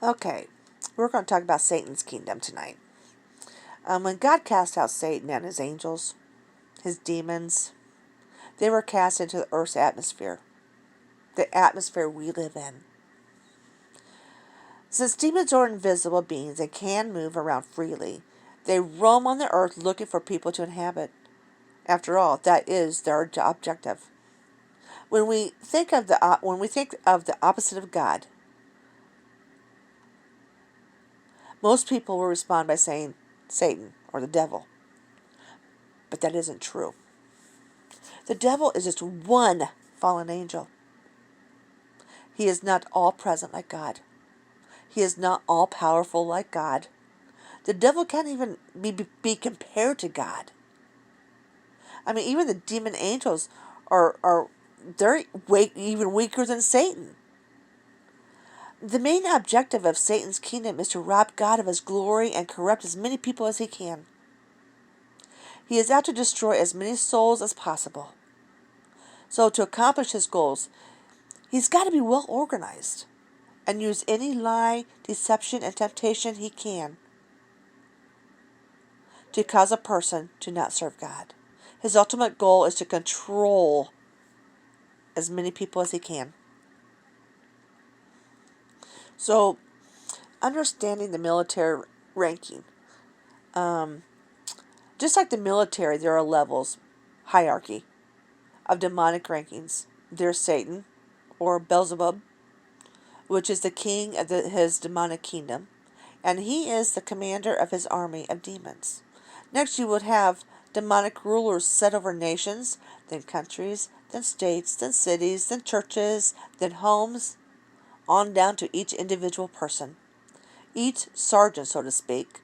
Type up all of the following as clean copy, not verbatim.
Okay, we're going to talk about Satan's kingdom tonight. When God cast out Satan and his angels, his demons, they were cast into the earth's atmosphere, the atmosphere we live in. Since demons are invisible beings and can move around freely, they roam on the earth looking for people to inhabit. After all, that is their objective. When we think of the opposite of God, most people will respond by saying Satan or the devil. But that isn't true. The devil is just one fallen angel. He is not all present like God. He is not all powerful like God. The devil can't even be compared to God. I mean, even the demon angels are they're even weaker than Satan. The main objective of Satan's kingdom is to rob God of his glory and corrupt as many people as he can. He is out to destroy as many souls as possible. So to accomplish his goals, he's got to be well organized and use any lie, deception, and temptation he can to cause a person to not serve God. His ultimate goal is to control as many people as he can. So, understanding the military ranking. Just like the military, there are levels, hierarchy of demonic rankings. There's Satan, or Beelzebub, which is the king of his demonic kingdom, and he is the commander of his army of demons. Next, you would have demonic rulers set over nations, then countries, then states, then cities, then churches, then homes, on down to each individual person. Each sergeant, so to speak,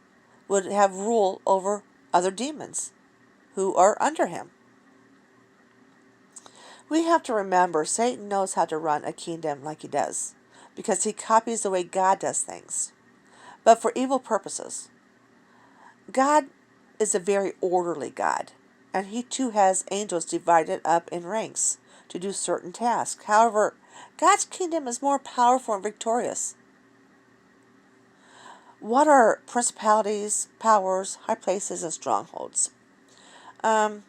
would have rule over other demons who are under him. We have to remember Satan knows how to run a kingdom like he does, because he copies the way God does things, but for evil purposes. God is a very orderly God, and he too has angels divided up in ranks to do certain tasks. However, God's kingdom is more powerful and victorious. What are principalities, powers, high places, and strongholds? Um,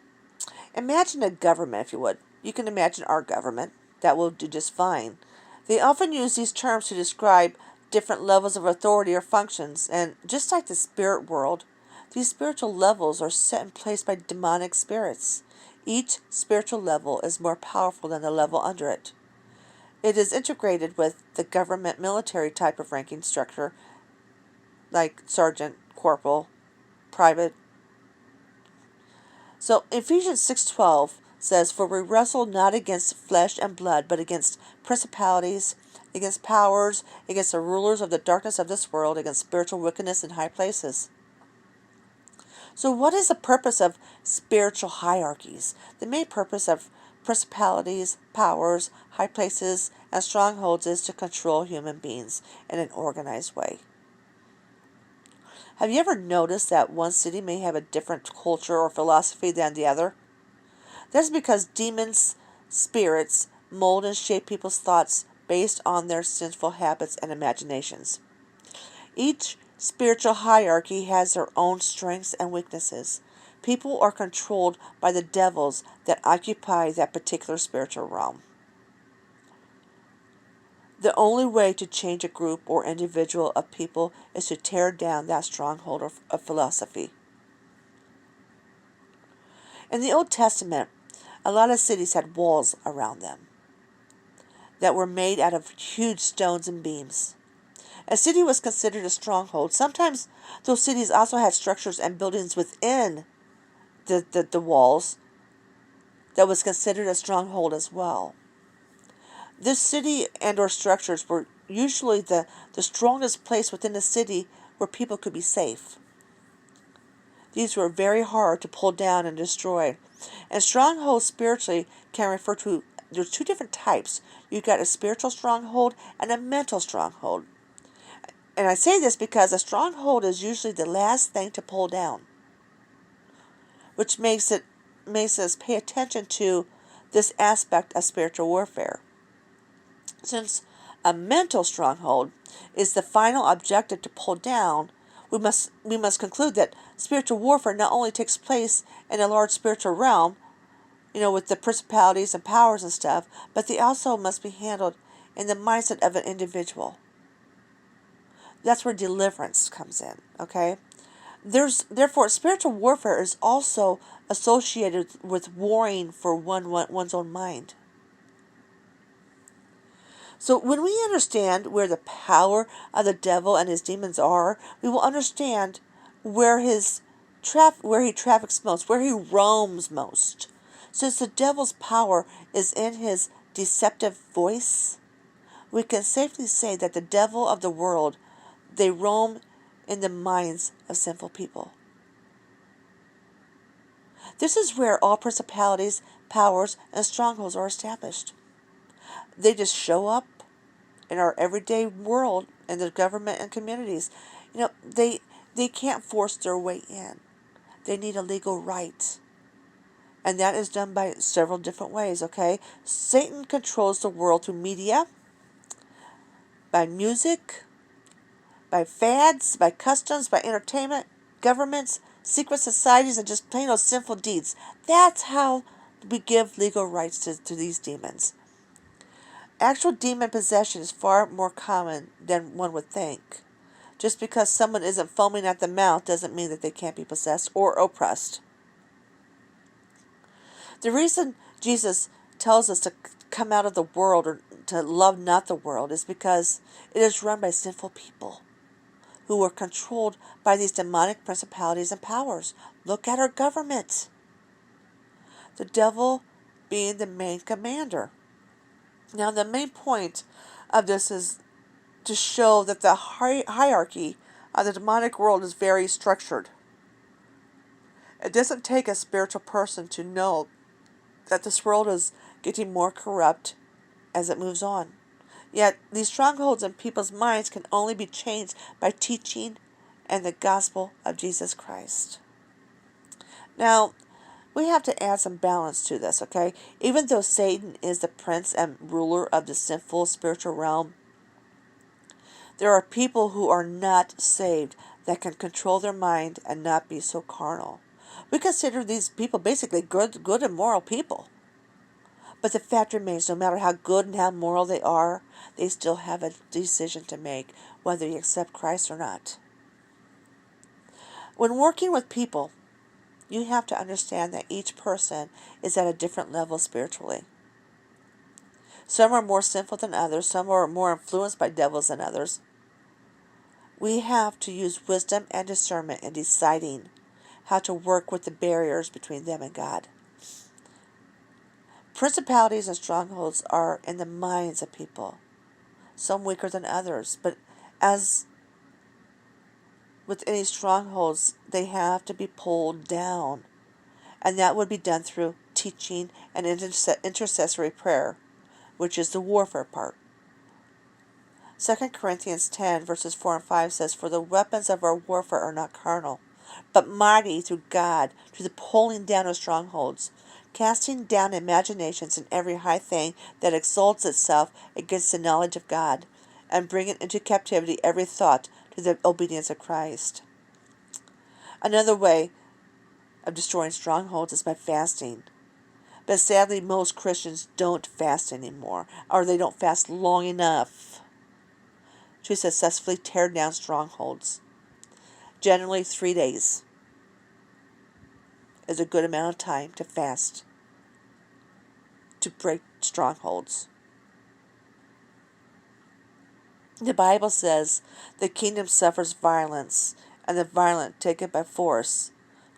Imagine a government, if you would. You can imagine our government. That will do just fine. They often use these terms to describe different levels of authority or functions, and just like the spirit world, these spiritual levels are set in place by demonic spirits. Each spiritual level is more powerful than the level under it. It is integrated with the government military type of ranking structure, like sergeant, corporal, private. So Ephesians 6:12 says, "For we wrestle not against flesh and blood, but against principalities, against powers, against the rulers of the darkness of this world, against spiritual wickedness in high places." So what is the purpose of spiritual hierarchies? The main purpose of principalities, powers, high places, and strongholds is to control human beings in an organized way. Have you ever noticed that one city may have a different culture or philosophy than the other? That's because demons, spirits, mold and shape people's thoughts based on their sinful habits and imaginations. Each spiritual hierarchy has their own strengths and weaknesses. People are controlled by the devils that occupy that particular spiritual realm. The only way to change a group or individual of people is to tear down that stronghold of philosophy. In the Old Testament, a lot of cities had walls around them that were made out of huge stones and beams. A city was considered a stronghold. Sometimes those cities also had structures and buildings within the walls that was considered a stronghold as well. This city and or structures were usually the strongest place within the city where people could be safe. These were very hard to pull down and destroy. And strongholds spiritually can refer to, there's two different types. You've got a spiritual stronghold and a mental stronghold. And I say this because a stronghold is usually the last thing to pull down, which makes us pay attention to this aspect of spiritual warfare. Since A mental stronghold is the final objective to pull down. We must conclude that spiritual warfare not only takes place in a large spiritual realm, with the principalities and powers and stuff, but they also must be handled in the mindset of an individual. That's where deliverance comes in, okay? Therefore, spiritual warfare is also associated with warring for one's own mind. So when we understand where the power of the devil and his demons are, we will understand where where he traffics most, where he roams most. Since the devil's power is in his deceptive voice, we can safely say that the devil of the world, they roam in the minds of sinful people. This is where all principalities, powers, and strongholds are established. They just show up in our everyday world, in the government and communities. They can't force their way in. They need a legal right. And that is done by several different ways, okay? Satan controls the world through media, by music, by fads, by customs, by entertainment, governments, secret societies, and just plain old sinful deeds. That's how we give legal rights to these demons. Actual demon possession is far more common than one would think. Just because someone isn't foaming at the mouth doesn't mean that they can't be possessed or oppressed. The reason Jesus tells us to come out of the world or to love not the world is because it is run by sinful people who are controlled by these demonic principalities and powers. Look at our government. The devil being the main commander. Now, the main point of this is to show that the hierarchy of the demonic world is very structured. It doesn't take a spiritual person to know that this world is getting more corrupt as it moves on. Yet, these strongholds in people's minds can only be changed by teaching and the gospel of Jesus Christ. Now, we have to add some balance to this, okay? Even though Satan is the prince and ruler of the sinful spiritual realm, there are people who are not saved that can control their mind and not be so carnal. We consider these people basically good and moral people. But the fact remains, no matter how good and how moral they are, they still have a decision to make whether you accept Christ or not. When working with people, you have to understand that each person is at a different level spiritually. Some are more sinful than others. Some are more influenced by devils than others. We have to use wisdom and discernment in deciding how to work with the barriers between them and God. Principalities and strongholds are in the minds of people, some weaker than others, but as with any strongholds, they have to be pulled down, and that would be done through teaching and intercessory prayer, which is the warfare part. 2 Corinthians 10 verses 4 and 5 says, "For the weapons of our warfare are not carnal, but mighty through God to the pulling down of strongholds, casting down imaginations and every high thing that exalts itself against the knowledge of God, and bringing into captivity every thought to the obedience of Christ." Another way of destroying strongholds is by fasting. But sadly, most Christians don't fast anymore, or they don't fast long enough to successfully tear down strongholds. Generally, 3 days is a good amount of time to fast to break strongholds. The Bible says the kingdom suffers violence, and the violent take it by force.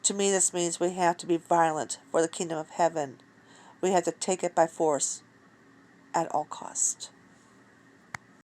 To me, this means we have to be violent for the kingdom of heaven. We have to take it by force at all cost.